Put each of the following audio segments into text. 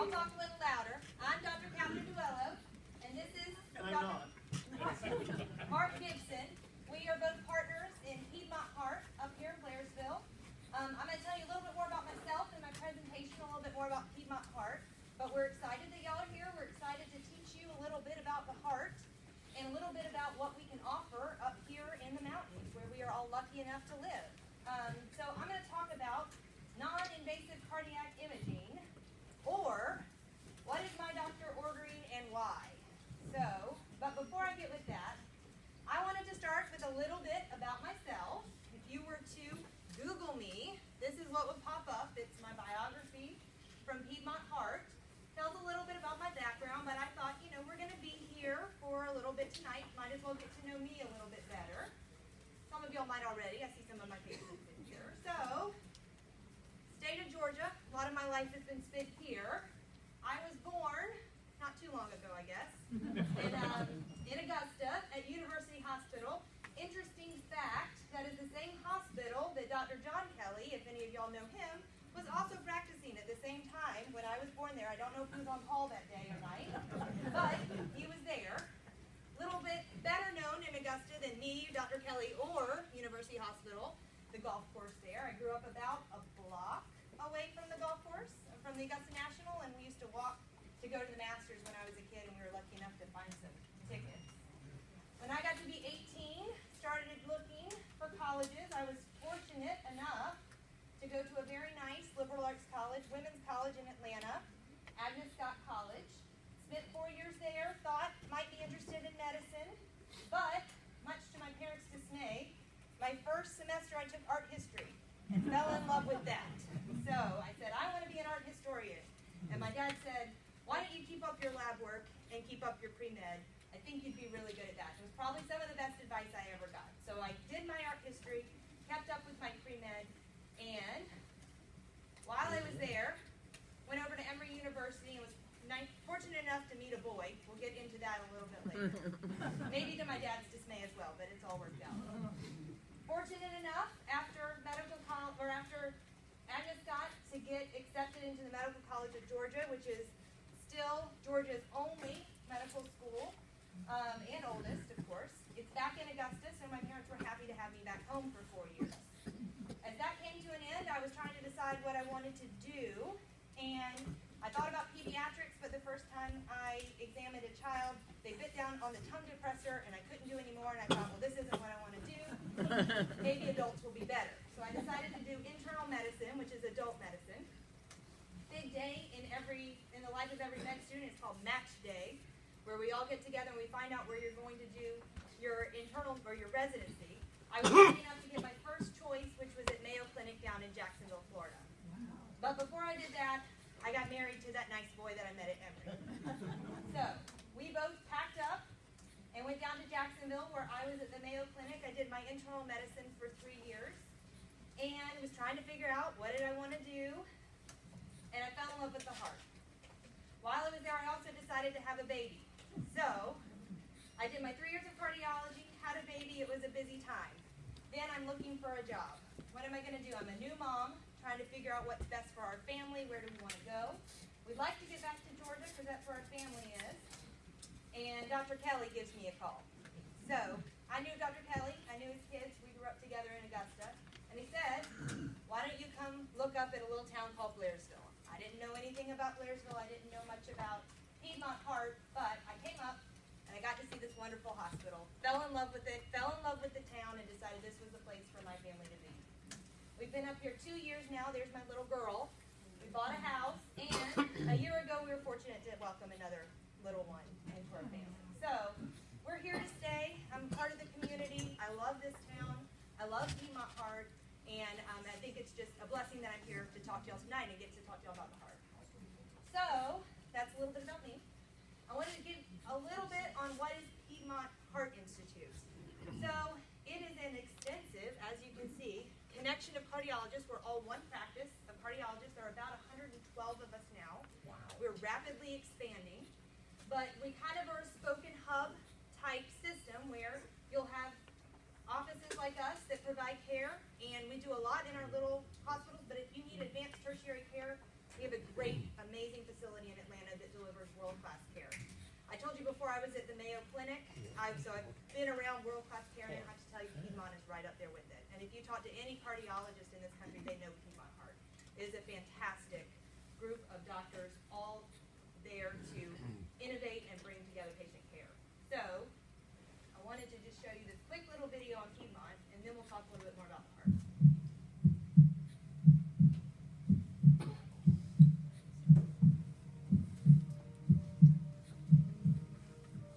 I'll talk a little louder. I'm Dr. Katherine Duello, and this is Mark Gibson. We are both partners in Piedmont Heart up here in Blairsville. I'm going to tell you a little bit more about myself and my presentation, a little bit more about Piedmont Heart. But we're excited that y'all are here. We're excited to teach you a little bit about the heart and a little bit about what we can offer up here in the mountains where we are all lucky enough to live. So I'm going to talk about non-invasive cardiac imaging, or what is my doctor ordering and why. But before I get with that, I wanted to start with a little bit about myself. If you were to Google me, this is what would pop up. It's my biography from Piedmont Heart. Tells a little bit about my background, but I thought, we're going to be here for a little bit tonight. Might as well get to know me a little bit better. Some of y'all might already. I see some of my faces in here. So, state of Georgia. A lot of my life has been spent here. I was born, not too long ago, I guess, in Augusta at University Hospital. Interesting fact, that is the same hospital that Dr. John Kelly, if any of y'all know him, was also practicing at the same time when I was born there. I don't know if he was on call that day or night, but he was there. A little bit better known in Augusta than me, Dr. Kelly, or University Hospital, the golf course there. I grew up about a block away from the golf course, from the Augusta National, and we used to walk to go to the Masters when I was a kid, and we were lucky enough to find some tickets. When I got to be 18, started looking for colleges. I was fortunate enough to go to a very nice liberal arts college, women's college in Atlanta, Agnes Scott College. Spent 4 years there, thought might be interested in medicine, but much to my parents' dismay, my first semester I took art history and fell in love with that. So I said, I want to be an art historian. And my dad said, why don't you keep up your lab work and keep up your pre-med? I think you'd be really good at that. It was probably some of the best advice I ever got. So I did my art history, kept up with my pre-med, and while I was there, went over to Emory University and was fortunate enough to meet a boy. We'll get into that a little bit later. Maybe to my dad's dismay as well, but it's all worked out. Fortunate enough, after medical college, or after Agnes Scott, to get accepted into the Medical College of Georgia, which is still Georgia's only medical school, and oldest, of course. It's back in Augusta, so my parents were happy to have me back home for 4 years. As that came to an end, I was trying to decide what I wanted to do, and I thought about pediatrics, but the first time I examined a child, they bit down on the tongue depressor, and I couldn't do any more, and I thought, well, this isn't what I want to do. Maybe adults will be better. So I decided to do internal medicine, which is adult medicine. Big day in the life of every med student is called match day, where we all get together and we find out where you're going to do your internal or your residency. I was lucky enough to get my first choice, which was at Mayo Clinic down in Jacksonville, Florida. But before I did that, I got married to that nice boy that I met at Emory. So we both packed up and went down to Jacksonville, where I was at the Mayo Clinic. I did my internal medicine for 3 years and was trying to figure out what did I want to do, and I fell in love with the heart. While I was there, I also decided to have a baby. So I did my 3 years of cardiology, had a baby. It was a busy time. Then I'm looking for a job. What am I going to do? I'm a new mom, trying to figure out what's best for our family. Where do we want to go? We'd like to get back to Georgia because that's where our family is. And Dr. Kelly gives me a call. So I knew Dr. Kelly. I knew his kids. We grew up together in Augusta. And he said, why don't you come look up at a little town called Blairsville? I didn't know anything about Blairsville. I didn't know much about Piedmont Heart, but I came up and I got to see this wonderful hospital. Fell in love with it, fell in love with the town, and decided this was the place for my family to be. We've been up here 2 years now. There's my little girl. We bought a house, and a year ago we were fortunate to welcome another little one into our family. So we're here to stay. I'm part of the community. I love this town. I love Piedmont Heart, and I think it's just a blessing that I'm here to talk to y'all tonight and get to talk to y'all about the heart. So that's a little bit about me. I wanted to give a little bit on what is Piedmont Heart Institute. So it is an extensive, as you can see, connection of cardiologists. We're all one practice of cardiologists. There are about 112 of us now. Wow. We're rapidly expanding, but we kind of are a spoken hub type system where you'll have offices like us that provide care, and we do a lot in our little hospitals, but if you need advanced tertiary care, we have a great, amazing facility in world-class care. I told you before I was at the Mayo Clinic, so I've been around world-class care, and I have to tell you, Piedmont is right up there with it. And if you talk to any cardiologist in this country, they know Piedmont Heart. It is a fantastic group of doctors, all there to innovate and bring together patient care. So, I wanted to just show you this quick little video on Piedmont, and then we'll talk a little bit more about the heart.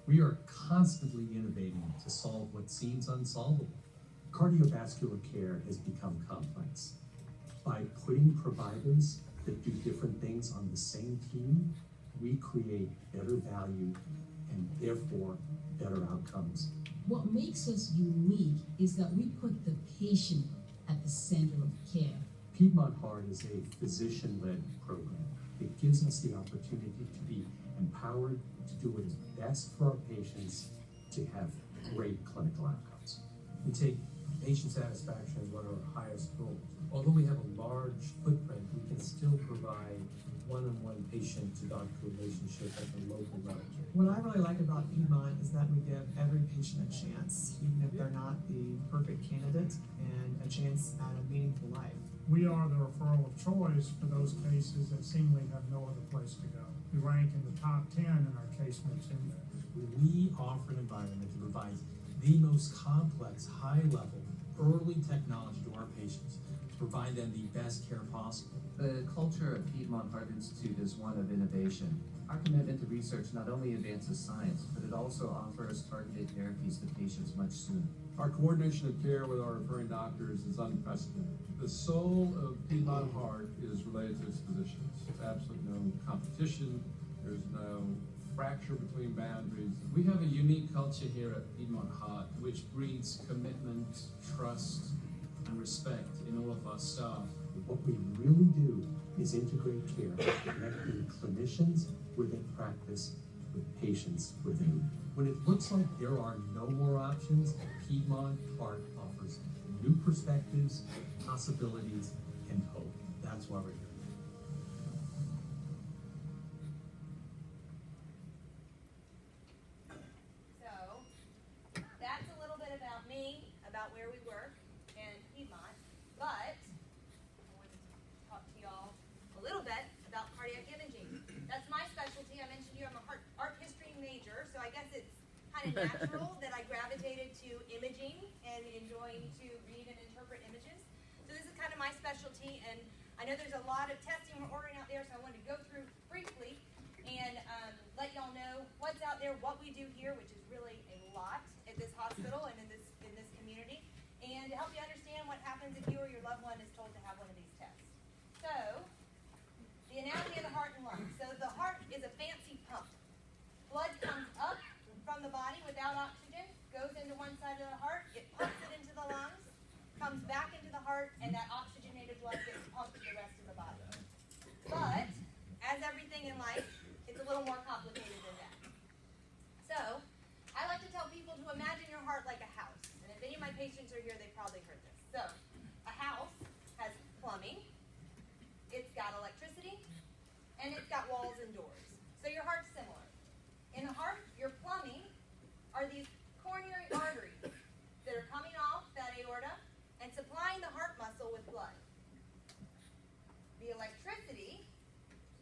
We are constantly innovating to solve what seems unsolvable. Cardiovascular care has become complex. By putting providers that do different things on the same team, we create better value and therefore better outcomes. What makes us unique is that we put the patient at the center of care. Piedmont Heart is a physician-led program. It gives us the opportunity to be empowered to do what is best for our patients to have great clinical outcomes. We take patient satisfaction as one of our highest goals. Although we have a large footprint, we can still provide one-on-one patient-to-doctor relationship at the local level. What I really like about Piedmont is that we give every patient a chance, even if they're not the perfect candidate, and a chance at a meaningful life. We are the referral of choice for those cases that seemingly have no other place to go. We rank in the top 10 in our case mix index. We offer an environment that provides the most complex, high-level, early technology to our patients to provide them the best care possible. The culture of Piedmont Heart Institute is one of innovation. Our commitment to research not only advances science, but it also offers targeted therapies to patients much sooner. Our coordination of care with our referring doctors is unprecedented. The soul of Piedmont Heart is related to its physicians. There's absolutely no competition. There's no fracture between boundaries. We have a unique culture here at Piedmont Heart, which breeds commitment, trust, and respect in all of our staff. What we really do is integrate care, connecting clinicians where they practice with patients where they live. When it looks like there are no more options, Piedmont Heart offers new perspectives, possibilities, and hope. That's why we're here. So, that's a little bit about me, about where we work in Piedmont, but I wanted to talk to y'all a little bit about cardiac imaging. That's my specialty. I mentioned to you I'm a art history major, so I guess it's kind of natural that I gravitated to imaging and enjoying to read and interpret images. So this is kind of my specialty, and I know there's a lot of testing we're ordering out there, so I wanted to go through briefly and let y'all know what's out there, what we do here, which is really a lot at this hospital and in this community, and to help you understand what happens if you or your loved one is told to have one of these tests. So, the anatomy of the heart and lungs. So the heart is a fancy pump. Blood comes up from the body without oxygen, goes into one side of the heart, it pumps it into the lungs, comes back into the heart, and that oxygenated blood gets pumped to the rest of the body. But, as everything in life, it's a little more complicated than that. So, I like to tell people to imagine your heart like a house. And if any of my patients are here, they've probably heard this. So, a house has plumbing, it's got electricity, and it's got walls and doors. So your heart's similar. In the heart, your plumbing are these coronary arteries that are coming off that aorta and supplying the heart muscle with blood. The electricity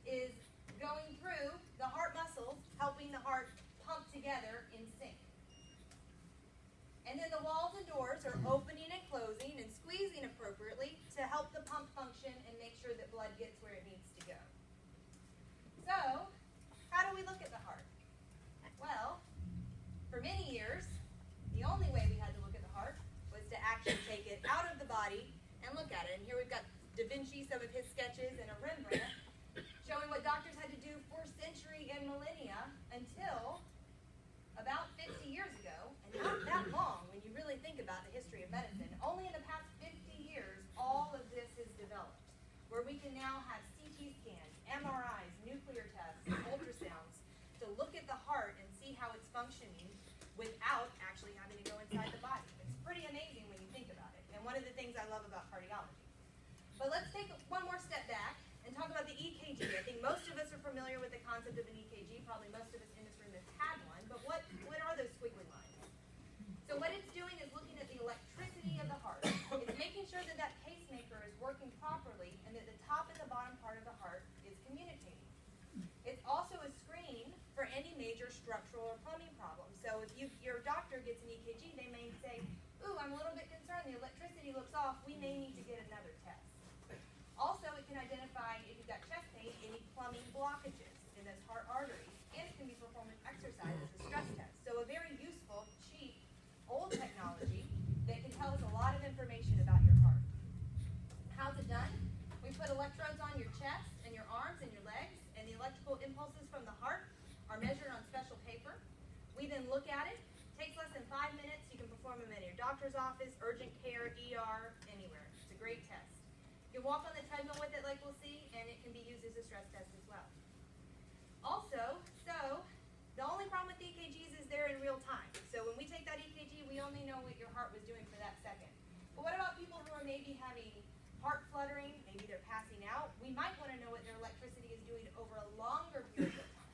is going through the heart muscles, helping the heart pump together in sync. And then the walls and doors are opening and closing and squeezing appropriately to help the pump function and make sure that blood gets where it needs to go. So, how do we look at the heart? Well, for many years, the only way we had to look at the heart was to actually take it out of the body and look at it. And here we've got Da Vinci, some of his sketches, and a Rembrandt, showing what doctors had to do for centuries and millennia until about 50 years ago, and not that long when you really think about the history of medicine. Only in the past 50 years, all of this has developed, where we can now have CT scans, MRIs, nuclear tests, ultrasounds, to look at the heart and see how it's functioning without actually having to go inside the body. It's pretty amazing when you think about it, and one of the things I love about cardiology. But let's take one more step back and and talk about the EKG. I think most of us are familiar with the concept of an EKG. Probably most of us in this room has had one. But what are those squiggly lines? So what it's doing is looking at the electricity of the heart. It's making sure that that pacemaker is working properly and that the top and the bottom part of the heart is communicating. It's also a screen for any major structural or plumbing problem. So if your doctor gets an EKG, they may say, ooh, I'm a little bit concerned, the electricity looks off, we may need to get another test. Also, it can identify, if you've got chest pain, any plumbing blockages in those heart arteries, and it can be performed with exercise as a stress test. So a very useful, cheap, old technology that can tell us a lot of information about your heart. How's it done? We put electrodes on your chest and your arms and your legs, and the electrical impulses from the heart are measured on special paper. We then look at it. Takes less than 5 minutes. You can perform them in your doctor's office, urgent care, ER, anywhere. It's a great test. You can walk on the treadmill with it like we'll see, and it can be used as a stress test as well. Also, the only problem with EKGs is they're in real time. So when we take that EKG, we only know what your heart was doing for that second. But what about people who are maybe having heart fluttering, maybe they're passing out? We might want to know what their electricity is doing over a longer period of time.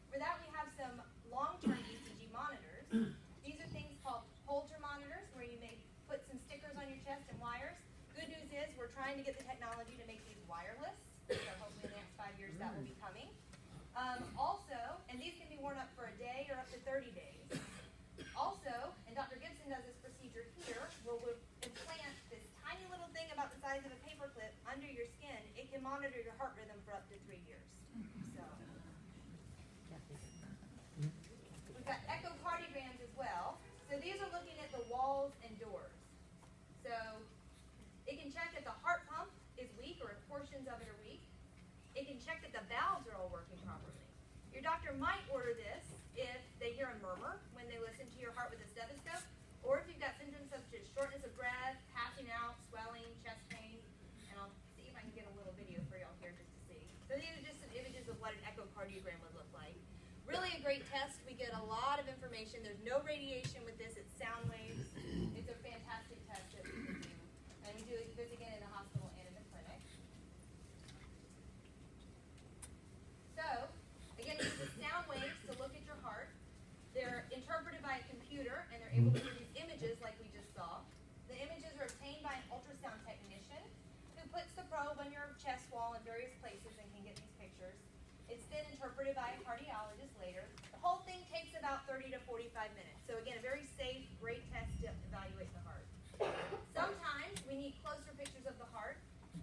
For that, we have some long-term ECG monitors. These are things called Holter monitors, where you may put some stickers on your chest and wires. Good news is we're trying to get the technology to make these wireless. So hopefully in the next 5 years that will be coming. Also, and these can be worn up for a day or up to 30 days. Also, and Dr. Gibson does this procedure here, where we'll implant this tiny little thing about the size of a paperclip under your skin. It can monitor your heart rhythm for up to 3 years. So we've got echocardiograms as well. So these are looking at the walls and doors. So it can check if the heart pump is weak or if portions of it are weak. It can check that the valves are all working properly. Your doctor might order this if they hear a murmur when they listen to your heart with a stethoscope, or if you've got symptoms such as shortness of breath, passing out, swelling, chest pain. And I'll see if I can get a little video for y'all here just to see. So these are just some images of what an echocardiogram would look like. Really a great test. We get a lot of information. There's no radiation with this. It's sound waves. It's a fantastic test that we can do. And we do this again in the hospital and in the clinic. So, again, it uses sound waves to look at your heart. They're interpreted by a computer, and they're able to produce images like we just saw. The images are obtained by an ultrasound technician who puts the probe on your chest wall in various places and can get these pictures. It's then interpreted by a cardiologist later. The whole thing takes about 30 to 45 minutes. So again, a very safe, great test to evaluate the heart. Sometimes we need closer pictures of the heart,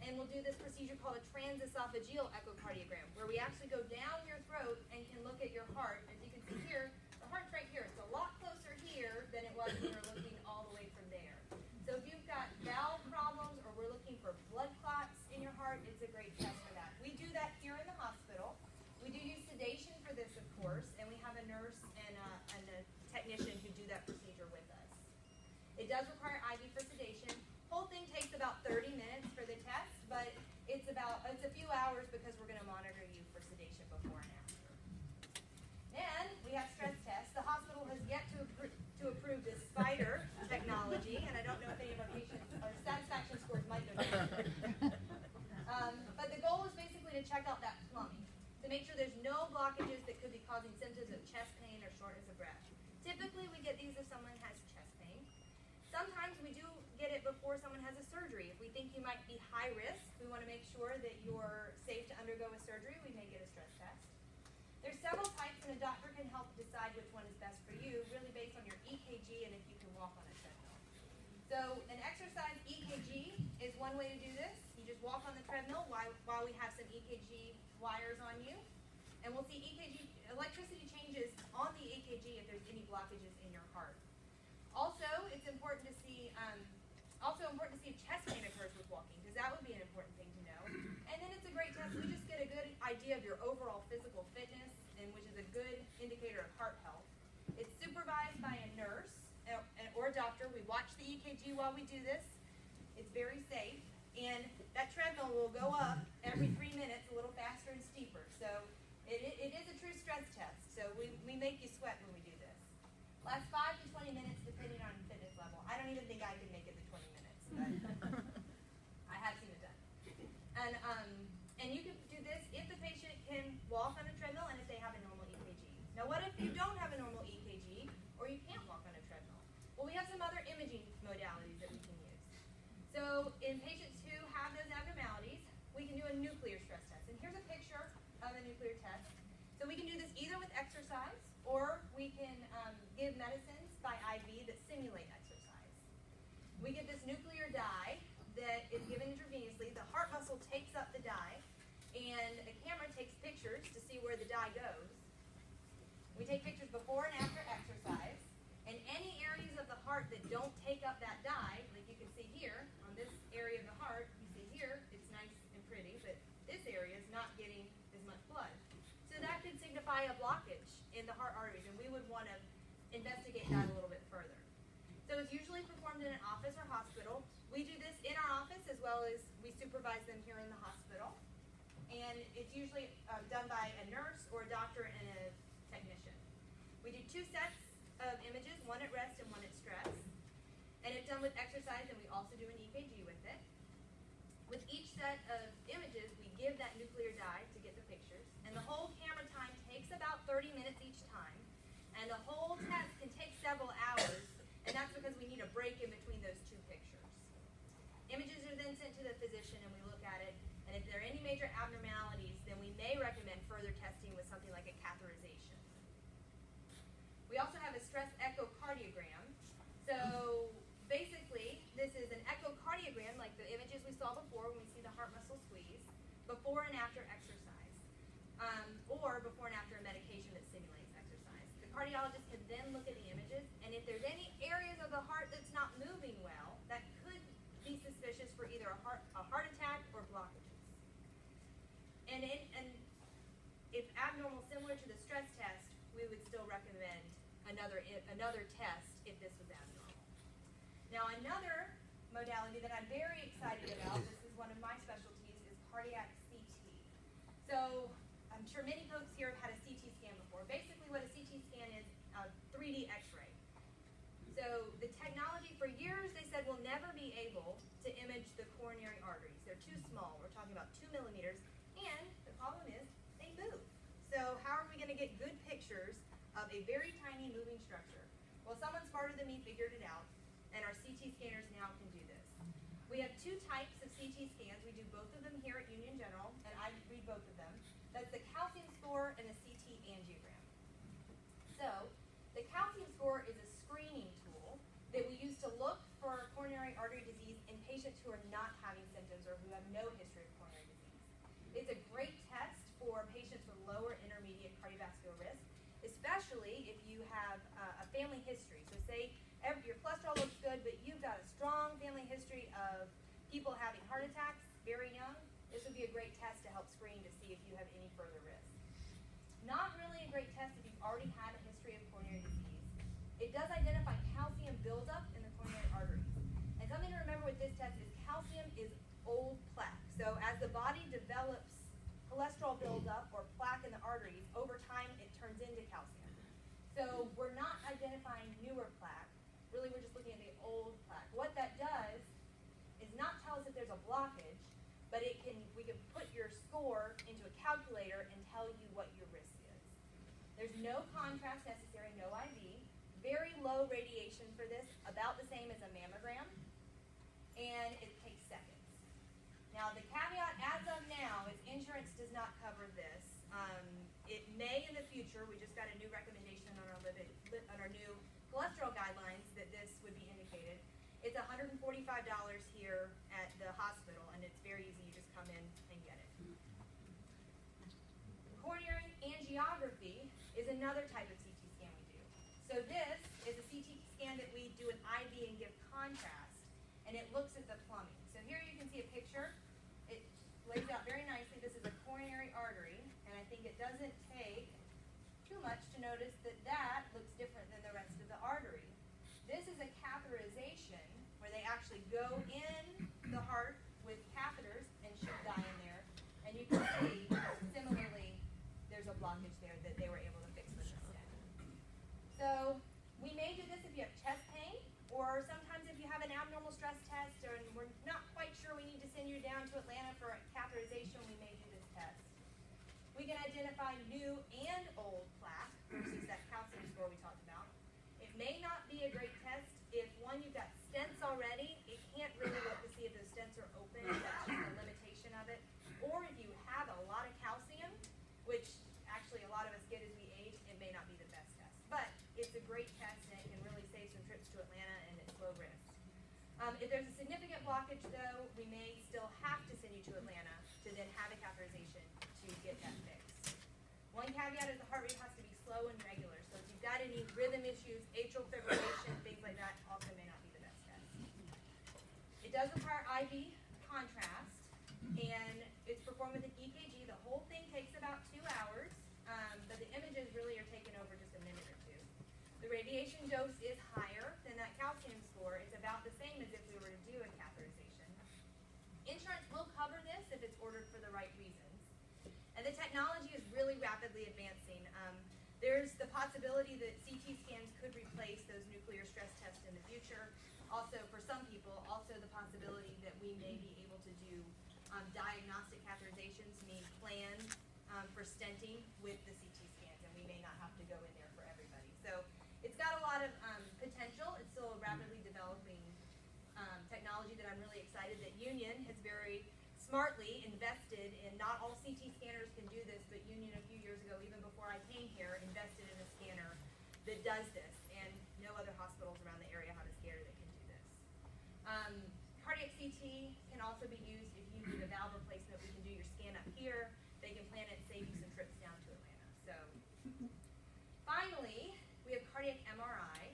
and we'll do this procedure called a Transesophageal Echocardiogram, where we actually go down your throat and can look at your heart. As you can see here, the heart's right here. It's a lot closer here than it was when we were looking all the way from there. So if you've got valve problems or we're looking for blood clots in your heart, it's a great test for that. We do that here in the hospital. We do use sedation for this, of course, and we have a nurse and a technician who do that procedure with us. It does require IV for sedation. Whole thing takes about 30 minutes for the test, but it's a few hours because we're going to monitor you for sedation before and after. Then we have stress tests. The hospital has yet to approve this spider technology, and I don't know if any of our patients, our satisfaction scores might go down. But the goal is basically to check out that plumbing, to make sure there's no blockages that could be causing symptoms of chest pain or shortness of breath. Typically, we get these if someone has chest pain. Sometimes we do get it before someone has a surgery. If we think you might be high risk, we want to make sure that you're safe to undergo a surgery, we may get a stress test. There's several types, and a doctor can help decide which one is best for you, really based on your EKG and if you can walk on a treadmill. So an exercise EKG is one way to do this. You just walk on the treadmill while we have some EKG wires on you. And we'll see electricity changes on the EKG if there's any blockages in your heart. Also, it's important to see if chest pain occurs with walking, because that would be an important thing to know. And then it's a great test. We just get a good idea of your overall physical fitness, and which is a good indicator of heart health. It's supervised by a nurse or a doctor. We watch the EKG while we do this. It's very safe. And that treadmill will go up every 3 minutes, a little faster and steeper. So it is a true stress test. So we make you sweat when we do this. Lasts 5 to 20 minutes depending on fitness level. I don't even think I can make it to 20 minutes, but I have seen it done. And you can what if you don't have a normal EKG or you can't walk on a treadmill? Well, we have some other imaging modalities that we can use. So in patients who have those abnormalities, we can do a nuclear stress test. And here's a picture of a nuclear test. So we can do this either with exercise or we can give medicines by IV that simulate exercise. We give this nuclear dye that is given intravenously. The heart muscle takes up the dye and a camera takes pictures to see where the dye goes. We take pictures before and after exercise, and any areas of the heart that don't take up that dye, like you can see here, on this area of the heart, you see here, it's nice and pretty, but this area is not getting as much blood. So that could signify a blockage in the heart arteries, and we would want to investigate that a little bit further. So it's usually performed in an office or hospital. We do this in our office as well as we supervise them here in the hospital. And it's usually done by a nurse or a doctor and a technician. We do 2 sets of images, one at rest and one at stress. And it's done with exercise, and we also do an EKG with it. With each set of images, we give that nuclear dye to get the pictures. And the whole camera time takes about 30 minutes each time. And the whole test can take several hours, and that's because we need a break in between those 2 pictures. Images are then sent to the physician, and we look at it. And if there are any major abnormalities, then we may recommend further testing with something like a catheterization. We also have a stress echocardiogram. So basically, this is an echocardiogram, like the images we saw before when we see the heart muscle squeeze, before and after exercise, or before and after a medication that simulates exercise. The cardiologist can then look at the images, and if there's any areas of the heart that's not moving well, that could be suspicious for either a heart attack or blockages. And if abnormal, similar to the stress test, we would still recommend another test if this was abnormal. Now, another modality that I'm very excited about, this is one of my specialties, is cardiac CT. So I'm sure many folks here have had a CT scan before. Basically what a CT scan is, a 3D x-ray. So the technology, for years they said we'll never be able to image the coronary arteries. They're too small. We're talking about 2 millimeters. And the problem is they move. So how are we going to get good pictures of a very tiny moving structure? Well, someone smarter than me figured it out, and our CT scanners now can do this. We have 2 types of CT scans. We do both of them here at Union General, and I read both of them. That's the calcium score and the CT angiogram. So the calcium score is a screening tool that we use to look for coronary artery disease in patients who are not having symptoms or who have no history of coronary disease. It's a great test for patients with lower intermediate cardiovascular risk, especially if you have a family history. So say your cholesterol looks good, but you've got a strong family history of people having heart attacks very young. This would be a great test to help screen to see if you have any further risk. Not really a great test if you've already had a history of coronary disease. It does identify calcium buildup in the coronary arteries. And something to remember with this test is calcium is old plaque. So as the body develops cholesterol buildup or plaque in the arteries, over time it turns into calcium. So we're not identifying newer plaque. Really, we're just looking at the old plaque. What that does is not tell us if there's a blockage, but we can put your score into a calculator and tell you what your risk is. There's no contrast necessary, no IV. Very low radiation for this, about the same as a mammogram, and it takes seconds. Now, the caveat as of now is insurance does not cover this. It may in the future. We just got a new recommendation on our new cholesterol guidelines that this would be indicated. It's $145 here at the hospital, and it's very easy. You just come in and get it. Coronary angiography is another type of CT scan we do. So this is a CT scan that we do an IV and give contrast, and it looks at the plumbing. So here you can see a picture. It lays out very nicely. This is a coronary artery, and I think it doesn't take too much to notice that that looks different than the rest of the artery. This is a catheterization where they actually go in the heart with catheters and shoot dye in there, and you can see similarly there's a blockage there that they were able to fix with this stent. So we may do this if you have chest pain, or sometimes if you have an abnormal stress test and we're not quite sure we need to send you down to Atlanta for a catheterization, we may do this test. We can identify new and old plaque versus may not be a great test if, one, you've got stents already. It can't really look to see if those stents are open. That's just a limitation of it. Or if you have a lot of calcium, which actually a lot of us get as we age, it may not be the best test. But it's a great test, and it can really save some trips to Atlanta, and it's low risk. If there's a significant blockage, though, we may still have to send you to Atlanta to then have a catheterization to get that fixed. One caveat is the heart rate has to be slow and regular. So if you've got any rhythm issues, atrial fibrillation, things like that, also may not be the best test. It does require IV contrast, and it's performed with an EKG. The whole thing takes about 2 hours, but the images really are taken over just a minute or two. The radiation dose is higher than that calcium score. It's about the same as if we were to do a catheterization. Insurance will cover this if it's ordered for the right reasons. And the technology is really rapidly advancing. There's the possibility that CT scans could replace those nuclear stress tests in the future. Also, for some people, also the possibility that we may be able to do diagnostic catheterizations, mean planned for stenting with the CT scans, and we may not have to go in there for everybody. So it's got a lot of potential. It's still a rapidly developing technology that I'm really excited that Union has very smartly invested in. Not all CT scanners can do this, but Union a few years ago, even before I came here, invested in a scanner that does this, and no other hospitals around the area have a scanner that can do this. Cardiac CT can also be used if you need a valve replacement. We can do your scan up here. They can plan it and save you some trips down to Atlanta. So, finally, we have cardiac MRI.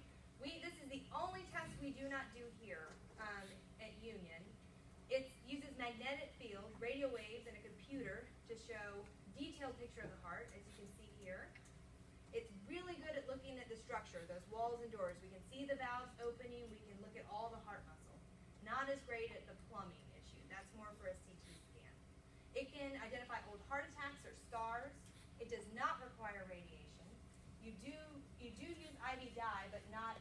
This is the only test we do not do here at Union. It uses magnetic field, radio waves, and a computer to show detailed picture of the heart, as you can see here. It's really good at looking at the structure, those walls and doors. We can see the valves opening. We can look at all the heart muscle. Not as great at the plumbing issue. That's more for a CT scan. It can identify old heart attacks or scars. It does not require radiation. You do use IV dye, but not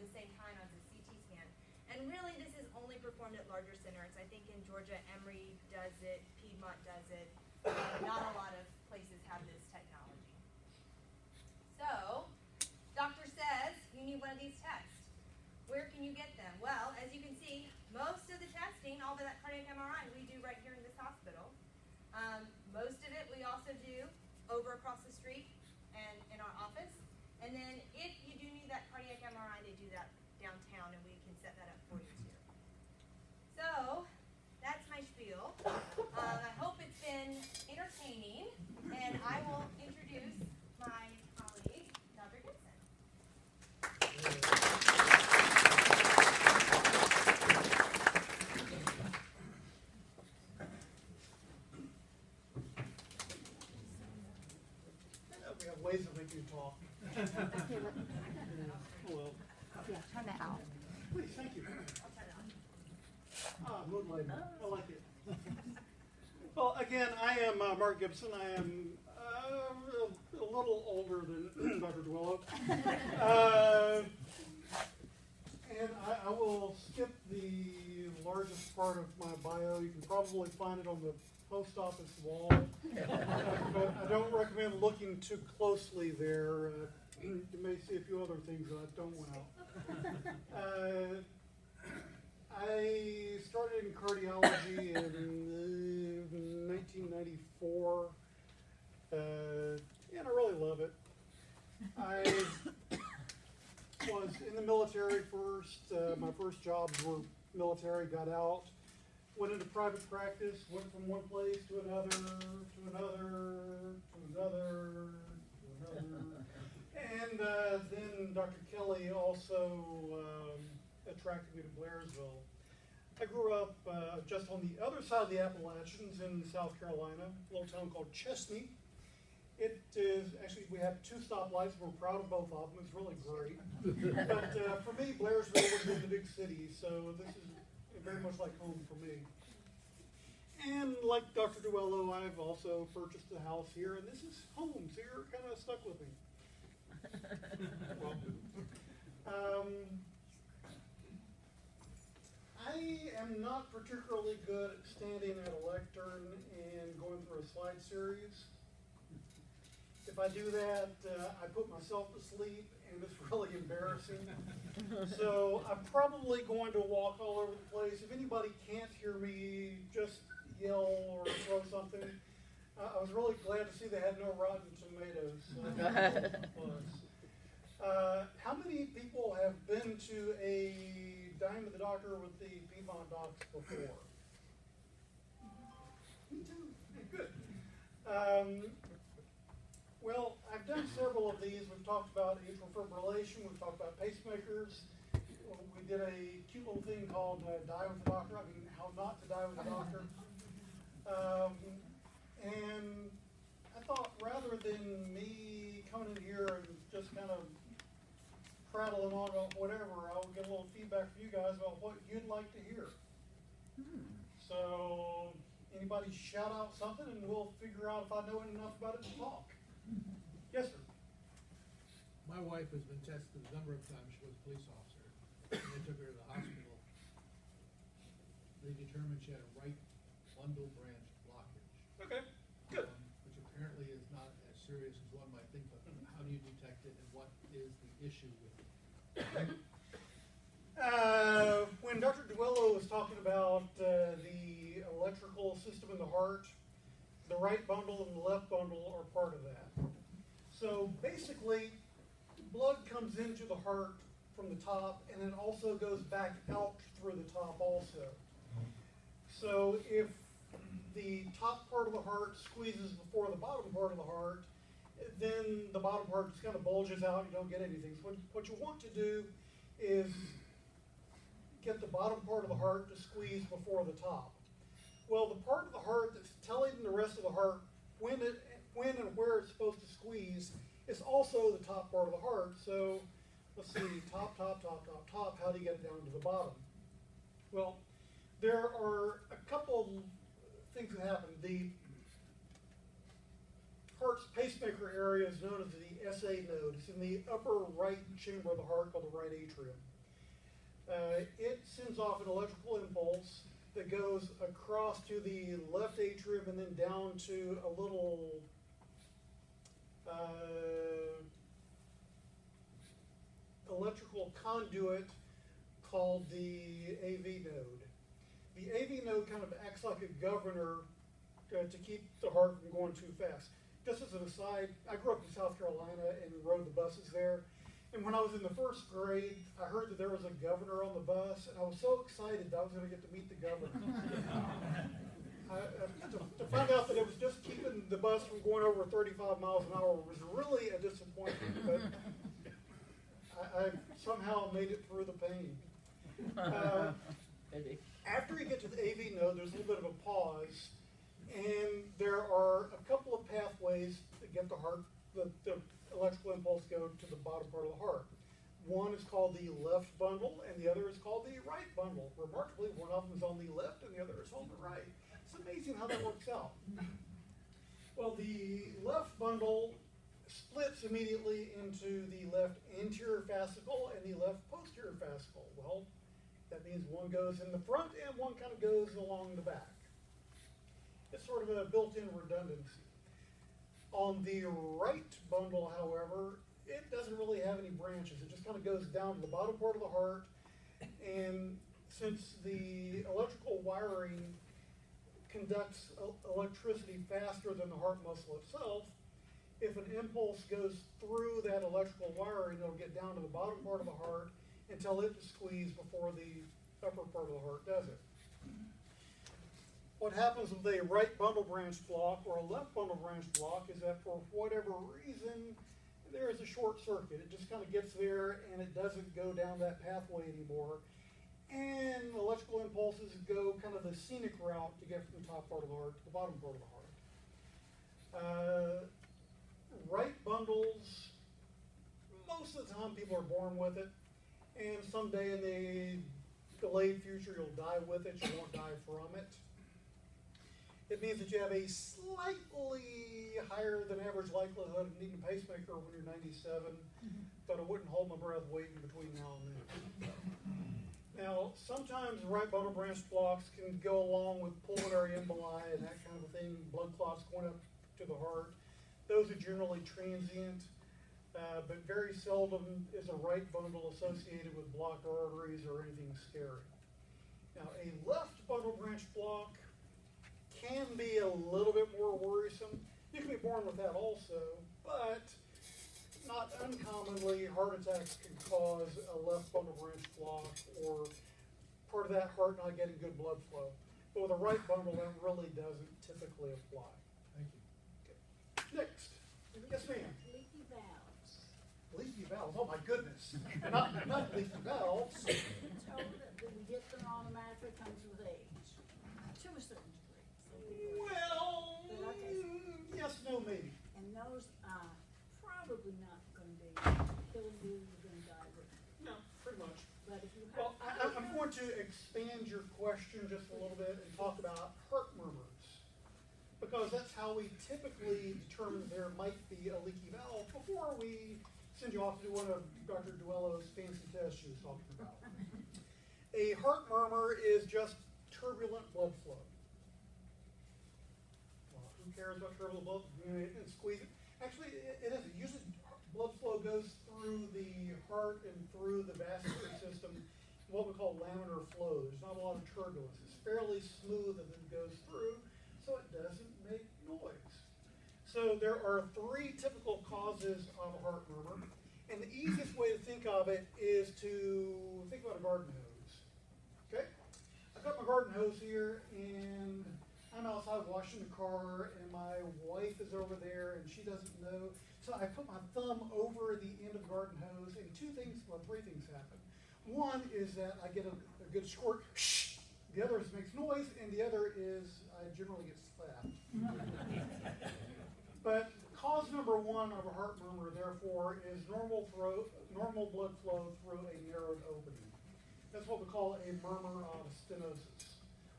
the same kind as a CT scan. And really, this is only performed at larger centers. I think in Georgia, Emory does it, Piedmont does it. Not a lot of places have this technology. So, doctor says you need one of these tests. Where can you get them? Well, as you can see, most of the testing, all of that cardiac MRI, we do right here in this hospital. Most of it we also do over across the street and in our office. And then if you do need that cardiac MRI, they do that downtown, and we can set that up for you too. So that's my spiel. I hope it's been entertaining, and I will introduce my colleague, Dr. Gibson. We have ways of making you talk. Hello. Yeah, turn that out. Please, thank you. Moonlight. I like it. Well, again, I am Mark Gibson. I am a little older than Dr. Duello. And I will skip the largest part of my bio. You can probably find it on the post office wall. But I don't recommend looking too closely there. You may see a few other things that I don't want out. I started in cardiology in 1994, and I really love it. I was in the military first. My first jobs were military, got out, went into private practice, went from one place to another, to another, to another, to another. And then Dr. Kelly also attracted me to Blairsville. I grew up just on the other side of the Appalachians in South Carolina, a little town called Chesney. It is, actually, we have 2 stoplights. We're proud of both of them. It's really great. But for me, Blairsville was in the big city, so this is very much like home for me. And like Dr. Duello, I've also purchased a house here, and this is home, so you're kind of stuck with me. I am not particularly good at standing at a lectern and going through a slide series. If I do that, I put myself to sleep, and it's really embarrassing. So I'm probably going to walk all over the place. If anybody can't hear me, just yell or throw something. I was really glad to see they had no rotten tomatoes. How many people have been to a Dine with the Doctor with the Piedmont docs before? Me too. Good. Well, I've done several of these. We've talked about atrial fibrillation. We've talked about pacemakers. We did a cute little thing called Die with the Doctor. I mean, how not to die with the doctor. And I thought rather than me coming in here and just kind of prattling on about whatever, I would get a little feedback from you guys about what you'd like to hear. So anybody shout out something and we'll figure out if I know enough about it to talk. Yes, sir. My wife has been tested a number of times. She was a police officer. And they took her to the hospital. They determined she had a right bundle branch blockage. Okay, good. Which apparently is not as serious as one might think, but how do you detect it and what is the issue with it? When Dr. Duello was talking about the electrical system in the heart, the right bundle and the left bundle are part of that. So basically, blood comes into the heart from the top and then also goes back out through the top also. So if the top part of the heart squeezes before the bottom part of the heart, then the bottom part just kind of bulges out, you don't get anything. So what you want to do is get the bottom part of the heart to squeeze before the top. Well, the part of the heart that's telling the rest of the heart when and where it's supposed to squeeze is also the top part of the heart. So let's see, top, how do you get it down to the bottom? Well, there are a couple things that happen. The heart's pacemaker area is known as the SA node. It's in the upper right chamber of the heart called the right atrium. It sends off an electrical impulse that goes across to the left atrium and then down to a little electrical conduit called the AV node. The AV node kind of acts like a governor to keep the heart from going too fast. Just as an aside, I grew up in South Carolina and rode the buses there. And when I was in the first grade, I heard that there was a governor on the bus, and I was so excited that I was going to get to meet the governor. To find out that it was just keeping the bus from going over 35 miles an hour was really a disappointment, but I somehow made it through the pain. After you get to the AV node, there's a little bit of a pause, and there are a couple of pathways that get the heart, the electrical impulse go to the bottom part of the heart. One is called the left bundle, and the other is called the right bundle. Remarkably, one of them is on the left, and the other is on the right. It's amazing how that works out. Well, the left bundle splits immediately into the left anterior fascicle and the left posterior fascicle. Well, that means one goes in the front and one kind of goes along the back. It's sort of a built-in redundancy. On the right bundle, however, it doesn't really have any branches. It just kind of goes down to the bottom part of the heart, and since the electrical wiring conducts electricity faster than the heart muscle itself, if an impulse goes through that electrical wiring, it'll get down to the bottom part of the heart and tell it to squeeze before the upper part of the heart does it. What happens with a right bundle branch block or a left bundle branch block is that for whatever reason, there is a short circuit. It just kind of gets there and it doesn't go down that pathway anymore. And electrical impulses go kind of the scenic route to get from the top part of the heart to the bottom part of the heart. Right bundles, most of the time people are born with it, and someday in the delayed future you'll die with it, you won't die from it. It means that you have a slightly higher than average likelihood of needing a pacemaker when you're 97, but I wouldn't hold my breath waiting between now and then. Now, sometimes right bundle branch blocks can go along with pulmonary emboli and that kind of thing, blood clots going up to the heart. Those are generally transient. but very seldom is a right bundle associated with blocked arteries or anything scary. Now, a left bundle branch block can be a little bit more worrisome. You can be born with that also, but not uncommonly, heart attacks can cause a left bundle branch block or part of that heart not getting good blood flow. But with a right bundle, that really doesn't typically apply. Thank you. Okay. Next. Yes, ma'am. Leaky valves. Leaky valves, oh my goodness. Not leaky valves. Been told that we get them automatically comes with age, to a certain degree. Some people are- Well, But okay. yes, no, maybe. And those are probably not gonna be killing you, you're gonna die with them. No, pretty much. But if you Well, have. I'm going to expand your question just a little bit and talk about heart murmurs, because that's how we typically determine there might be a leaky valve before we send you off to do one of Dr. Duello's fancy tests she was talking about. A heart murmur is just turbulent blood flow. Well, who cares about turbulent blood? And squeeze it. Actually, it isn't. Usually, blood flow goes through the heart and through the vascular system, what we call laminar flow. There's not a lot of turbulence. It's fairly smooth as it goes through, so it doesn't make noise. So there are three typical causes of a heart murmur, and the easiest way to think of it is to think about a garden hose. Okay? I've got my garden hose here, and I'm outside washing the car, and my wife is over there, and she doesn't know. So I put my thumb over the end of the garden hose, and three things happen. One is that I get a good squirt. Shh. The other is makes noise, and the other is I generally get slapped. But cause number one of a heart murmur, therefore, is normal blood flow through a narrowed opening. That's what we call a murmur of stenosis.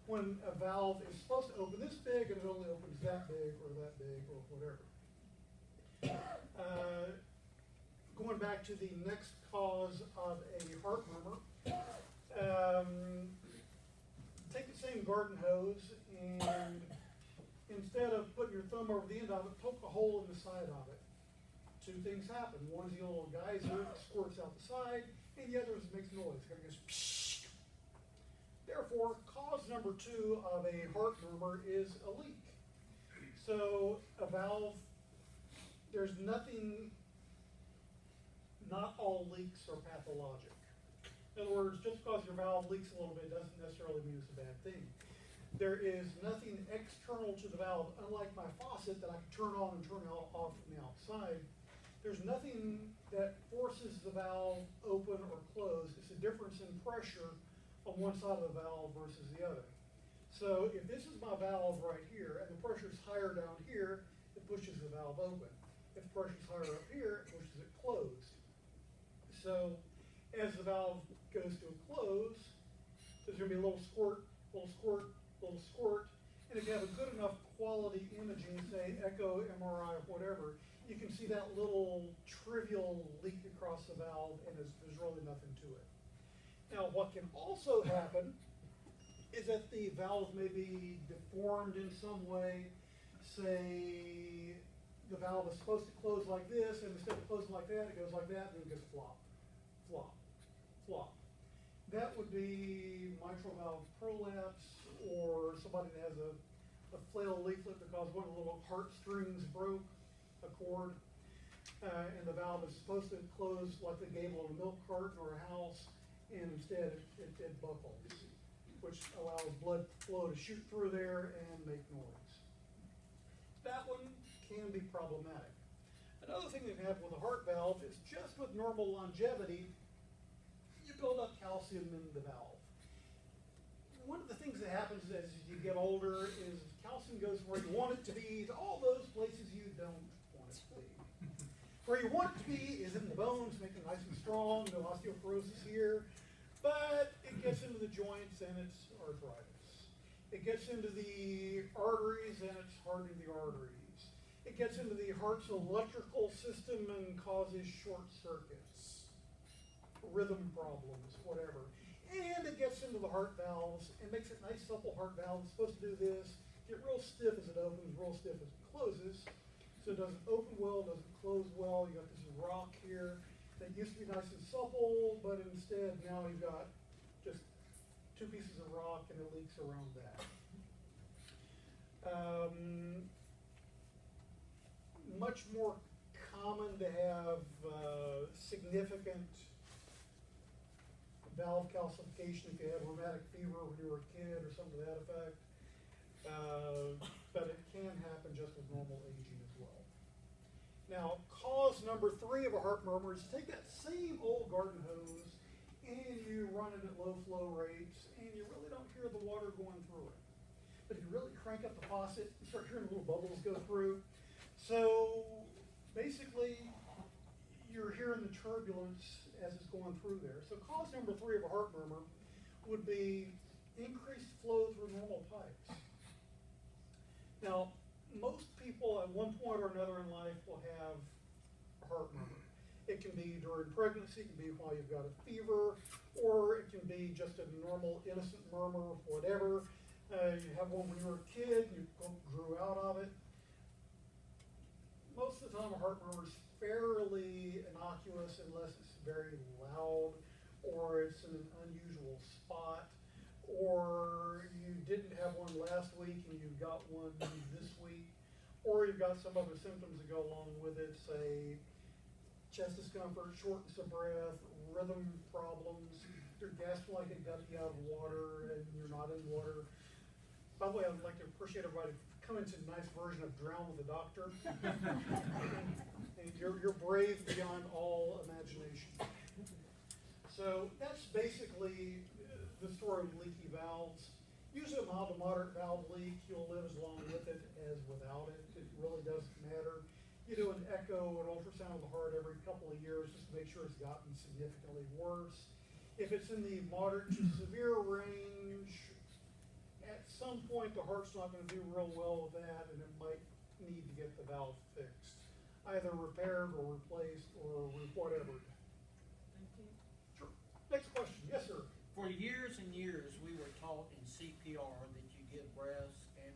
When a valve is supposed to open this big and it only opens that big or whatever. Going back to the next cause of a heart murmur, take the same garden hose and instead of putting your thumb over the end of it, poke a hole in the side of it. Two things happen. One is the little geyser squirts out the side, and the other is it makes noise. It goes psh. Therefore, cause number two of a heart murmur is a leak. So a valve, there's nothing, not all leaks are pathologic. In other words, just because your valve leaks a little bit doesn't necessarily mean it's a bad thing. There is nothing external to the valve, unlike my faucet that I can turn on and turn off from the outside. There's nothing that forces the valve open or close. It's a difference in pressure on one side of the valve versus the other. So if this is my valve right here and the pressure is higher down here, it pushes the valve open. If the pressure is higher up here, it pushes it closed. So as the valve goes to a close, there's going to be a little squirt, little squirt, little squirt. And if you have a good enough quality imaging, say echo, MRI, whatever, you can see that little trivial leak across the valve, and there's really nothing to it. Now, what can also happen is that the valve may be deformed in some way. Say the valve is supposed to close like this, and instead of closing like that, it goes like that, and then it goes flop, flop, flop. That would be mitral valve prolapse, or somebody that has a flail leaflet because one of the little heart strings broke, a cord, and the valve is supposed to close like the gable of a milk carton or a house, and instead it buckles, which allows blood flow to shoot through there and make noise. That one can be problematic. Another thing that can happen with a heart valve is just with normal longevity, you build up calcium in the valve. One of the things that happens as you get older is calcium goes where you want it to be to all those places you don't want it to be. Where you want it to be is in the bones, making it nice and strong, no osteoporosis here, but it gets into the joints and it's arthritis. It gets into the arteries and it's hardening the arteries. It gets into the heart's electrical system and causes short circuits, rhythm problems, whatever. And it gets into the heart valves and makes it a nice supple heart valve. It's supposed to do this, get real stiff as it opens, real stiff as it closes. So So it doesn't open well, doesn't close well. You got this rock here that used to be nice and supple, but instead now you've got just two pieces of rock and it leaks around that. Much more common to have significant valve calcification if you had rheumatic fever when you were a kid or something to that effect. But it can happen just with normal aging as well. Now, cause number 3 of a heart murmur is take that same old garden hose and you run it at low flow rates and you really don't hear the water going through it. But if you really crank up the faucet, you start hearing little bubbles go through. So basically, you're hearing the turbulence as it's going through there. So cause number 3 of a heart murmur would be increased flow through normal pipes. Now, most people at one point or another in life will have a heart murmur. It can be during pregnancy, it can be while you've got a fever, or it can be just a normal innocent murmur, whatever. You have one when you were a kid, you grew out of it. Most of the time a heart murmur is fairly innocuous unless it's very loud, or it's in an unusual spot, or you didn't have one last week and you've got one this week, or you've got some other symptoms that go along with it, say chest discomfort, shortness of breath, rhythm problems, you're gasping like a guppy out of water and you're not in water. By the way, I'd like to appreciate everybody coming to a nice version of Drown with the Doctor. And you're brave beyond all imagination. So that's basically the story of leaky valves. Usually a mild to moderate valve leak, you'll live as long with it as without it. It really doesn't matter. You do an echo, an ultrasound of the heart every couple of years just to make sure it's gotten significantly worse. If it's in the moderate to severe range, at some point the heart's not going to do real well with that and it might need to get the valve fixed. Either repaired or replaced or whatever. Thank you. Sure. Next question. Yes, sir. For years and years, we were taught in CPR that you give breaths and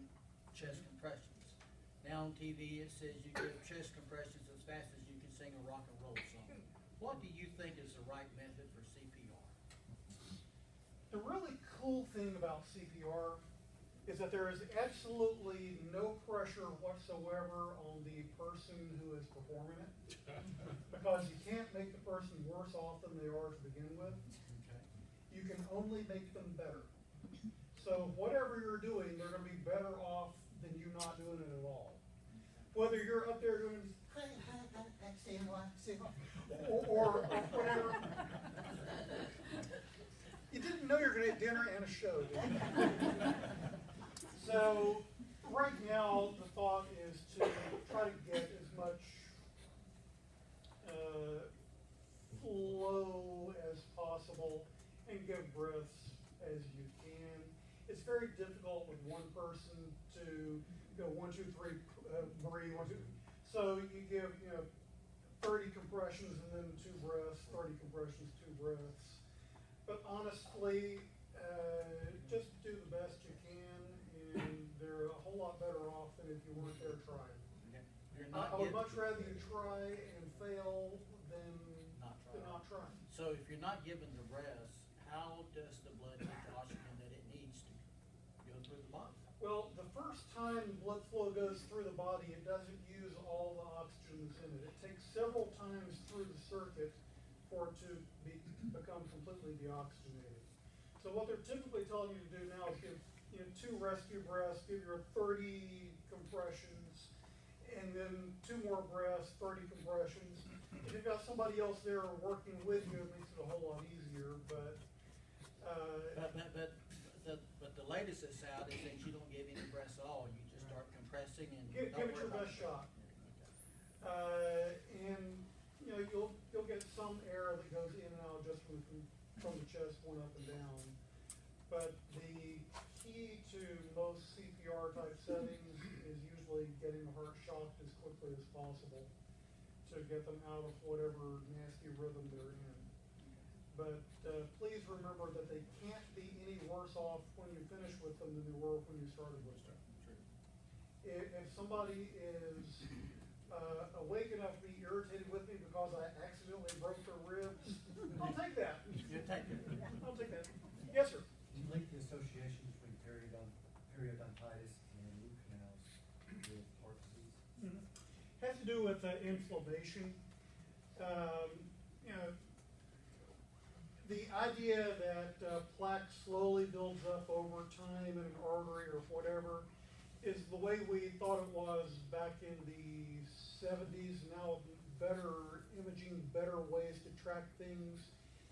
chest compressions. Now on TV it says you give chest compressions as fast as you can sing a rock and roll song. What do you think is the right method for CPR? The really cool thing about CPR is that there is absolutely no pressure whatsoever on the person who is performing it. Because you can't make the person worse off than they are to begin with. Okay. You can only make them better. So whatever you're doing, they're going to be better off than you not doing it at all. Whether you're up there doing or whatever. You didn't know you were going to get dinner and a show, did you? So right now the thought is to try to get as much flow as possible and give breaths as you can. It's very difficult with one person to go 1, 2, 3, breathe, 1, 2. So you give 30 compressions and then 2 breaths, 30 compressions, 2 breaths. But honestly, just do the best you can, and they're a whole lot better off than if you weren't there trying. I would much rather you try and fail than not try. So if you're not given the breaths, how does the blood get the oxygen that it needs to go through the body? Well, the first time blood flow goes through the body, it doesn't use all the oxygen that's in it. It takes several times through the circuit for it to become completely deoxygenated. So what they're typically telling you to do now is give 2 rescue breaths, give your 30 compressions, and then 2 more breaths, 30 compressions. If you've got somebody else there working with you, it makes it a whole lot easier. But the latest that's out is that you don't give any breaths at all. You just start compressing and give it your best shot. And you'll get some air that goes in and out just from the chest going up and down. But the key to most CPR type settings is usually getting the heart shocked as quickly as possible to get them out of whatever nasty rhythm they're in. But please remember that they can't be any worse off when you finish with them than they were when you started with them. If somebody is awake enough to be irritated with me because I accidentally broke their ribs, I'll take that. You take it. I'll take that. Yes, sir. Do you link the association between periodontitis and root canals with heart disease? Has to do with inflammation. You know, the idea that plaque slowly builds up over time in an artery or whatever is the way we thought it was back in the 70s. Now better imaging, better ways to track things.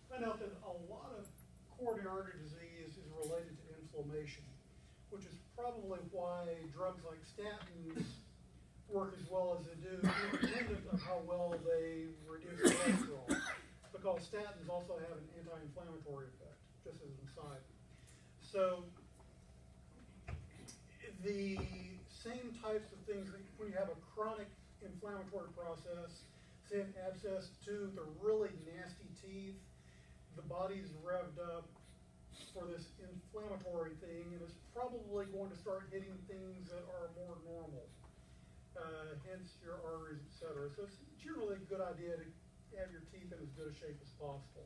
Find out that a lot of coronary artery disease is related to inflammation, which is probably why drugs like statins work as well as they do, independent of how well they reduce cholesterol. Because statins also have an anti-inflammatory effect, just as an aside. So the same types of things, when you have a chronic inflammatory process, say an abscess tooth or really nasty teeth, the body's revved up for this inflammatory thing, and it's probably going to start hitting things that are more normal. Hence your arteries, etc. So it's generally a good idea to have your teeth in as good a shape as possible.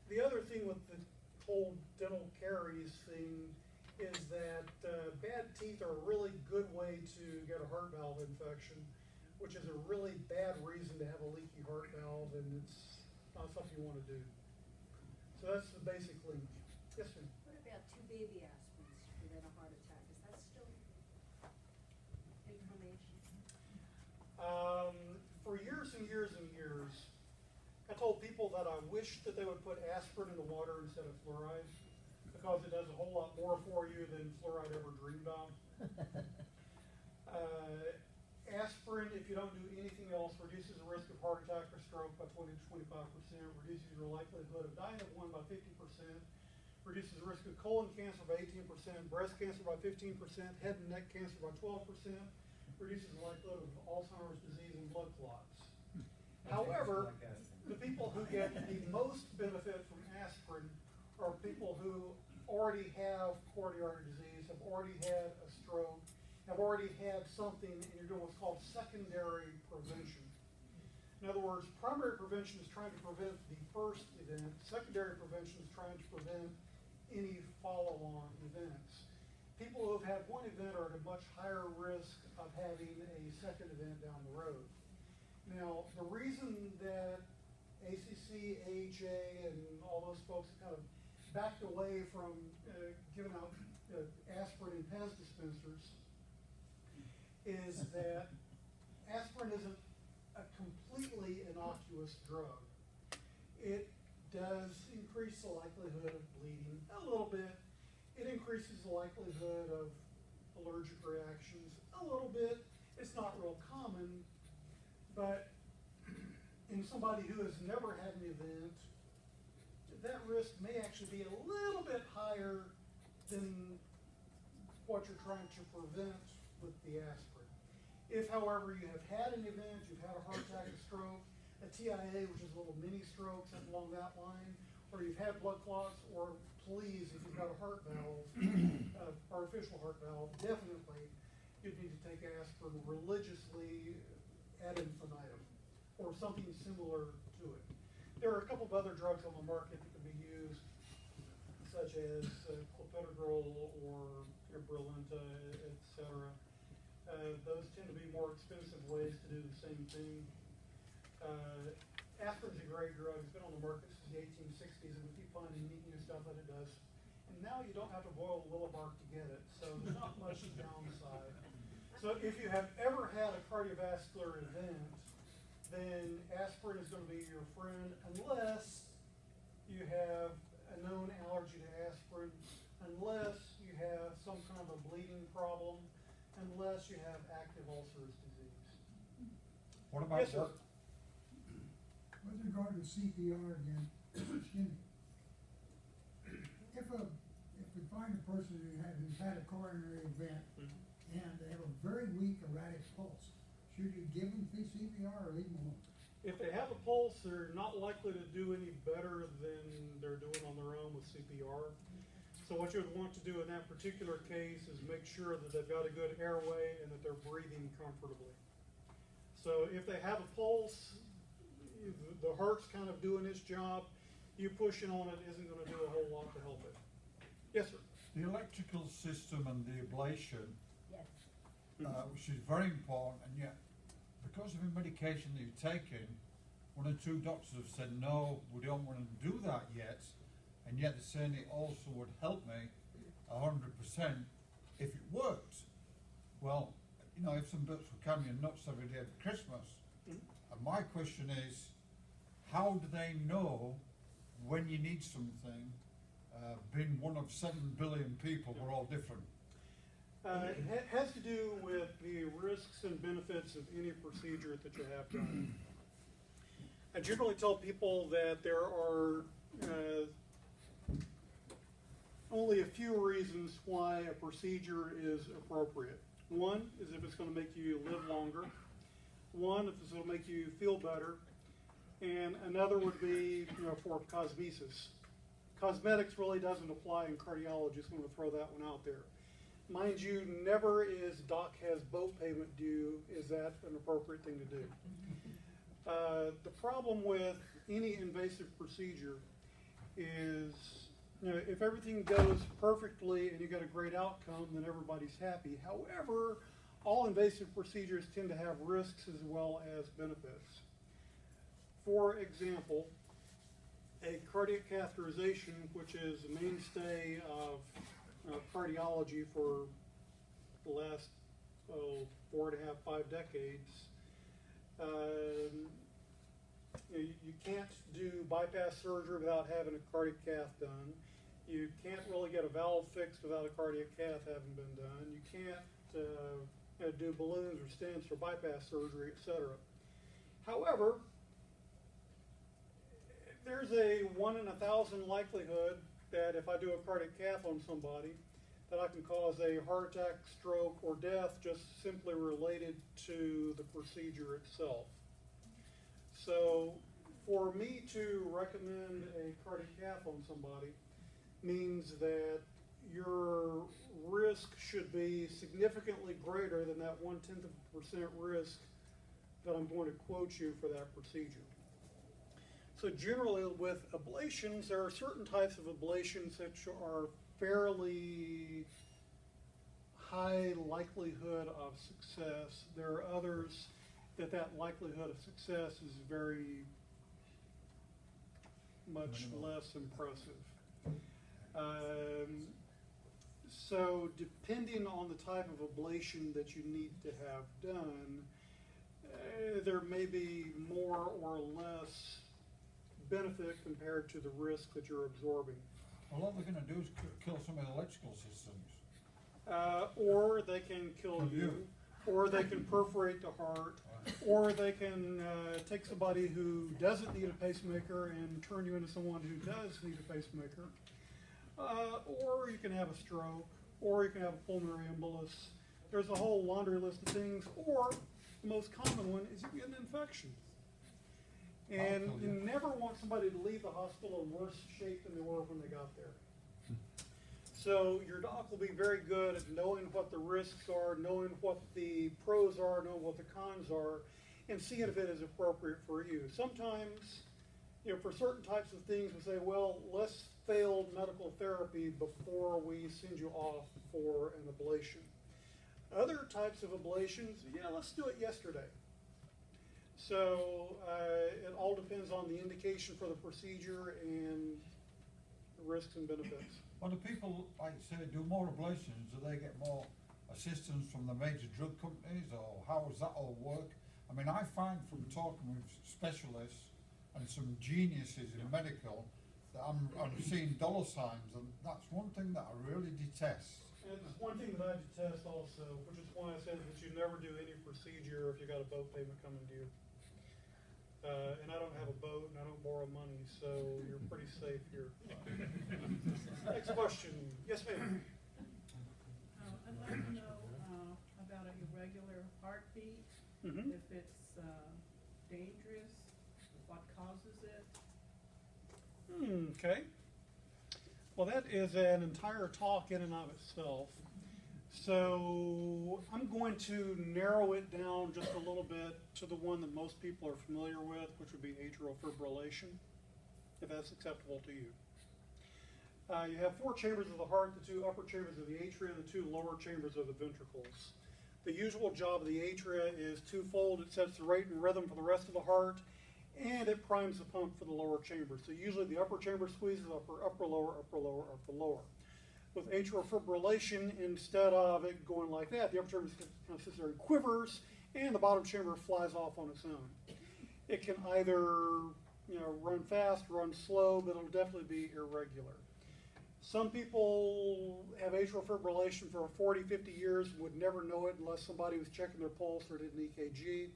The other thing with the whole dental caries thing is that bad teeth are a really good way to get a heart valve infection, which is a really bad reason to have a leaky heart valve, and it's not something you want to do. So that's the basic link. Yes, sir. What about two baby aspirins to prevent a heart attack? Is that still information? For years and years and years, I told people that I wish that they would put aspirin in the water instead of fluoride, because it does a whole lot more for you than fluoride ever dreamed of. Aspirin, if you don't do anything else, reduces the risk of heart attack or stroke by 20 to 25%, reduces your likelihood of dying of one by 50%, reduces the risk of colon cancer by 18%, breast cancer by 15%, head and neck cancer by 12%, reduces the likelihood of Alzheimer's disease and blood clots. However, the people who get the most benefit from aspirin are people who already have coronary artery disease, have already had a stroke, have already had something, and you're doing what's called secondary prevention. In other words, primary prevention is trying to prevent the first event. Secondary prevention is trying to prevent any follow-on events. People who have had one event are at a much higher risk of having a second event down the road. Now, the reason that ACC, AHA, and all those folks kind of backed away from giving out aspirin in Pez dispensers is that aspirin isn't a completely innocuous drug. It does increase the likelihood of bleeding a little bit. It increases the likelihood of allergic reactions a little bit. It's not real common, but in somebody who has never had an event, that risk may actually be a little bit higher than what you're trying to prevent with the aspirin. If, however, you have had an event, you've had a heart attack, a stroke, a TIA, which is a little mini stroke, something along that line, or you've had blood clots, or please, if you've got a heart valve, artificial heart valve, definitely you'd need to take aspirin religiously ad infinitum, or something similar to it. There are a couple of other drugs on the market that can be used, such as clopidogrel or Brilinta, etc. Those tend to be more expensive ways to do the same thing. Aspirin's a great drug. It's been on the market since the 1860s, and we keep finding neat new stuff that it does. And now you don't have to boil the willow bark to get it, so there's not much downside. So if you have ever had a cardiovascular event, then aspirin is going to be your friend, unless you have a known allergy to aspirin, unless you have some kind of a bleeding problem, unless you have active ulcerous disease. What about Yes, sir. With regard to CPR again, excuse me. If we find a person who's had a coronary event and they have a very weak erratic pulse, should you give them CPR or leave them alone? If they have a pulse, they're not likely to do any better than they're doing on their own with CPR. So what you would want to do in that particular case is make sure that they've got a good airway and that they're breathing comfortably. So if they have a pulse, the heart's kind of doing its job, you pushing on it isn't going to do a whole lot to help it. Yes, sir. The electrical system and the ablation, Yes. which is very important, and yet because of the medication that you've taken, one or two doctors have said, no, we don't want to do that yet, and yet they're saying it also would help me 100% if it worked. Well, you know, if some doctors were coming in nuts every day at Christmas, and my question is, how do they know when you need something? Being one of 7 billion people, we're all different. It has to do with the risks and benefits of any procedure that you have done. I generally tell people that there are only a few reasons why a procedure is appropriate. One is if it's going to make you live longer. One, if it's going to make you feel better. And another would be, for cosmesis. Cosmetics really doesn't apply in cardiology. Just going to throw that one out there. Mind you, never is doc has boat payment due, is that an appropriate thing to do? The problem with any invasive procedure is, if everything goes perfectly and you got a great outcome, then everybody's happy. However, all invasive procedures tend to have risks as well as benefits. For example, a cardiac catheterization, which is a mainstay of cardiology for the last 4.5, 5 decades. You can't do bypass surgery without having a cardiac cath done. You can't really get a valve fixed without a cardiac cath having been done. You can't do balloons or stents or bypass surgery, etc. However, there's a 1 in 1,000 likelihood that if I do a cardiac cath on somebody, that I can cause a heart attack, stroke, or death just simply related to the procedure itself. So for me to recommend a cardiac cath on somebody means that your risk should be significantly greater than that 0.1% risk that I'm going to quote you for that procedure. So generally with ablations, there are certain types of ablations that are fairly high likelihood of success. There are others that likelihood of success is very much less impressive. So depending on the type of ablation that you need to have done, there may be more or less benefit compared to the risk that you're absorbing. Well, all they're going to do is kill some of the electrical systems. Or they can kill you, or they can perforate the heart, or they can take somebody who doesn't need a pacemaker and turn you into someone who does need a pacemaker. Or you can have a stroke, or you can have a pulmonary embolus. There's a whole laundry list of things, or the most common one is you get an infection. And you never want somebody to leave the hospital in worse shape than they were when they got there. So your doc will be very good at knowing what the risks are, knowing what the pros are, knowing what the cons are, and seeing if it is appropriate for you. Sometimes, for certain types of things, we say, well, let's fail medical therapy before we send you off for an ablation. Other types of ablations, let's do it yesterday. So it all depends on the indication for the procedure and the risks and benefits. Well, do people, like you say, do more ablations? Do they get more assistance from the major drug companies, or how does that all work? I mean, I find from talking with specialists and some geniuses in medical that I'm seeing dollar signs, and that's one thing that I really detest. And it's one thing that I detest also, which is why I said that you never do any procedure if you got a boat payment coming due. And I don't have a boat and I don't borrow money, so you're pretty safe here. Next question. Yes, ma'am. I'd like to know about an irregular heartbeat, if it's dangerous, what causes it. Okay. Well, that is an entire talk in and of itself. So I'm going to narrow it down just a little bit to the one that most people are familiar with, which would be atrial fibrillation, if that's acceptable to you. You have 4 chambers of the heart, the 2 upper chambers of the atria, and the 2 lower chambers of the ventricles. The usual job of the atria is twofold. It sets the rate and rhythm for the rest of the heart, and it primes the pump for the lower chambers. So usually the upper chamber squeezes upper, lower, upper, lower, upper, lower. With atrial fibrillation, instead of it going like that, the upper chamber kind of sits there and quivers, and the bottom chamber flies off on its own. It can either run fast, run slow, but it'll definitely be irregular. Some people have atrial fibrillation for 40, 50 years, would never know it unless somebody was checking their pulse or did an EKG.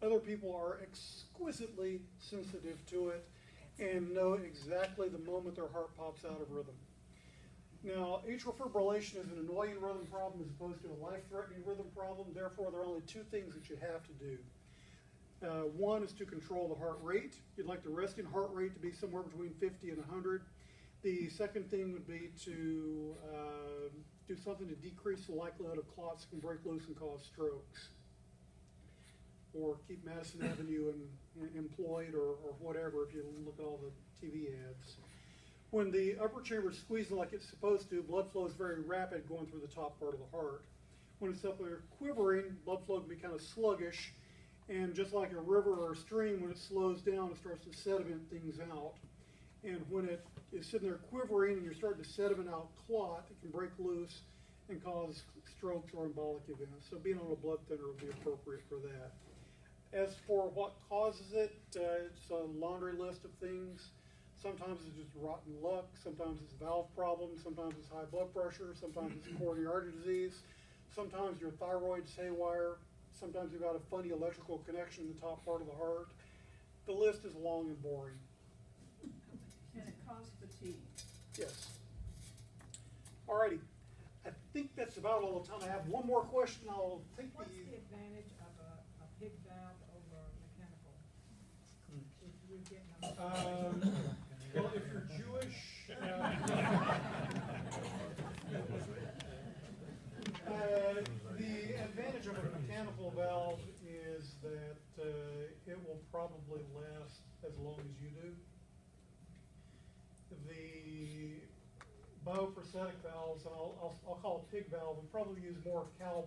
Other people are exquisitely sensitive to it and know exactly the moment their heart pops out of rhythm. Now, atrial fibrillation is an annoying rhythm problem as opposed to a life-threatening rhythm problem. Therefore, there are only 2 things that you have to do. One is to control the heart rate. You'd like the resting heart rate to be somewhere between 50 and 100. The second thing would be to do something to decrease the likelihood of clots that can break loose and cause strokes. Or keep Madison Avenue employed or whatever if you look at all the TV ads. When the upper chamber is squeezing like it's supposed to, blood flow is very rapid going through the top part of the heart. When it's up there quivering, blood flow can be kind of sluggish, and just like a river or a stream, when it slows down, it starts to sediment things out. And when it is sitting there quivering and you're starting to sediment out clot, it can break loose and cause strokes or embolic events. So being on a blood thinner would be appropriate for that. As for what causes it, it's a laundry list of things. Sometimes it's just rotten luck, sometimes it's valve problems, sometimes it's high blood pressure, sometimes it's coronary artery disease, sometimes your thyroid's haywire, sometimes you've got a funny electrical connection in the top part of the heart. The list is long and boring. Can it cause fatigue? Yes. Alrighty. I think that's about all the time I have. One more question. I'll take What's the advantage of a pig valve over a mechanical? If you're getting well, if you're Jewish, the advantage of a mechanical valve is that it will probably last as long as you do. The bioprosthetic valves, and I'll call it pig valve, we probably use more cow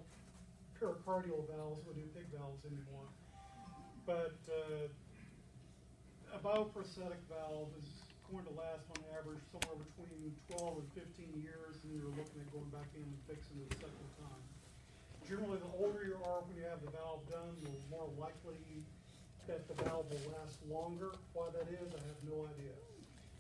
pericardial valves than we do pig valves anymore. But a bioprosthetic valve is going to last on average somewhere between 12 and 15 years, and you're looking at going back in and fixing it a second time. Generally, the older you are when you have the valve done, the more likely that the valve will last longer. Why that is, I have no idea.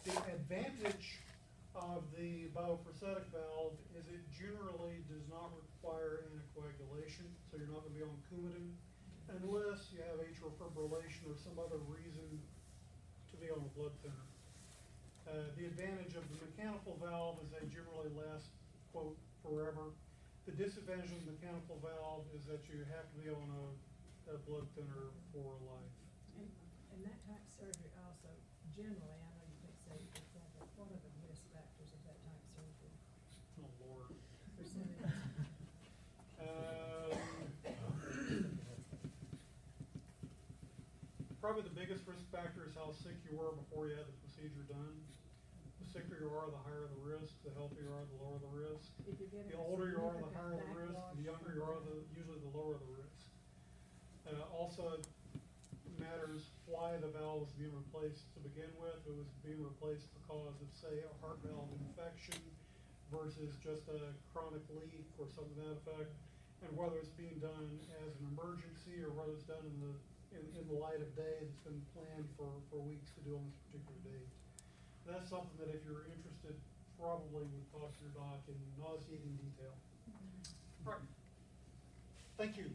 The advantage of the bioprosthetic valve is it generally does not require anticoagulation, so you're not going to be on Coumadin, unless you have atrial fibrillation or some other reason to be on a blood thinner. The advantage of the mechanical valve is they generally last, quote, forever. The disadvantage of the mechanical valve is that you have to be on a blood thinner for life. And that type of surgery also, generally, I know you can't say exactly, what are the risk factors of that type of surgery? Oh, Lord. Percentage. Probably the biggest risk factor is how sick you were before you had the procedure done. The sicker you are, the higher the risk. The healthier you are, the lower the risk. The older you are, the higher the risk. The younger you are, usually the lower the risk. Also, it matters why the valve was being replaced to begin with. It was being replaced because of, say, a heart valve infection versus just a chronic leak or something to that effect, and whether it's being done as an emergency or whether it's done in the light of day that's been planned for weeks to do on this particular date. That's something that if you're interested, probably would talk to your doc in nauseating detail. Right. Thank you.